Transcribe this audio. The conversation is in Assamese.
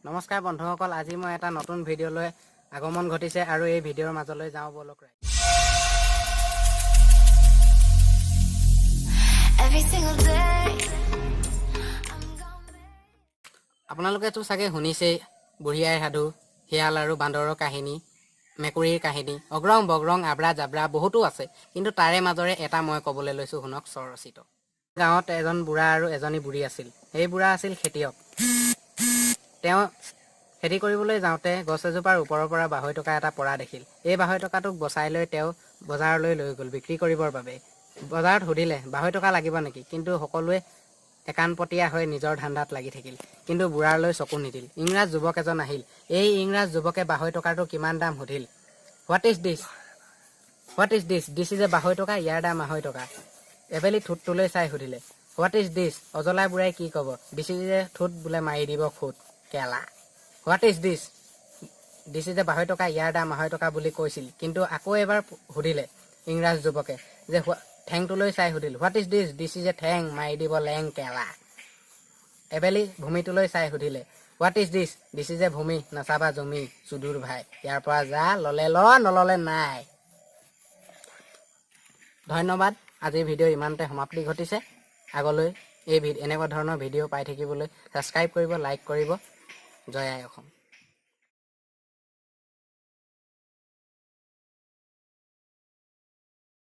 নমস্কাৰ বন্ধুসকল, আজি মই এটা নতুন ভিডিঅ'লৈ আগমন ঘটিছে আৰু এই ভিডিঅ'ৰ মাজলৈ যাওঁ বলক। আপোনালোকেতো চাগে শুনিছেই বুঢ়ী আইৰ সাধু, শিয়াল আৰু বান্দৰৰ কাহিনী, মেকুৰীৰ কাহিনী, অগ্ৰং বগ্ৰং আব্ৰা জাব্ৰা বহুতো আছে, কিন্তু তাৰে মাজৰে এটা মই ক'বলৈ লৈছোঁ, শুনক স্বৰচিত। গাঁৱত এজন বুঢ়া আৰু এজনী বুঢ়ী আছিল। সেই বুঢ়া আছিল খেতিয়ক। তেওঁ খেতি কৰিবলৈ যাওঁতে গছ এজোপাৰ ওপৰৰ পৰা 200 টকা এটা পৰা দেখিল। এই 200 টকাটোক বচাই লৈ তেওঁ বজাৰলৈ লৈ গ'ল বিক্ৰী কৰিবৰ বাবে। বজাৰত সুধিলে 200 টকা লাগিব নেকি, কিন্তু সকলোৱে একাণপতীয়া হৈ নিজৰ ধান্দাত লাগি থাকিল, কিন্তু বুঢ়ালৈ চকু নিদিল। ইংৰাজ যুৱক এজন আহিল। এই ইংৰাজ যুৱকে 200 টকাটো কিমান দাম সুধিল। What is this? This is a 200 টকা, ইয়াৰ দাম 200 টকা। এবেলি ঠোঁটটোলৈ চাই সুধিলে, হোৱাট ইজ দিছ? অজলা বুঢ়াই কি ক'ব? দিছ ইজ এ ঠোঁট বোলে মাৰি দিব খুট কেলা। What is this? This is a 200 টকা, ইয়াৰ দাম 200 টকা বুলি কৈছিল, কিন্তু আকৌ এবাৰ সুধিলে ইংৰাজ যুৱকে যে ঠেংটোলৈ চাই সুধিল, what is this? This is a ঠেং, মাৰি দিব লেং কেলা। এবেলি ভূমিটোলৈ চাই সুধিলে, what is this? This is a ভূমি, নাচাবা জমি চুদুৰ ভাই, ইয়াৰ পৰা যা, ল'লে ল, নল'লে নাই। ধন্যবাদ। আজিৰ ভিডিঅ' ইমানতে সমাপ্তি ঘটিছে। আগলৈ এনেকুৱা ধৰণৰ ভিডিঅ' পাই থাকিবলৈ ছাবস্ক্ৰাইব কৰিব, লাইক কৰিব। জয় আই অসম।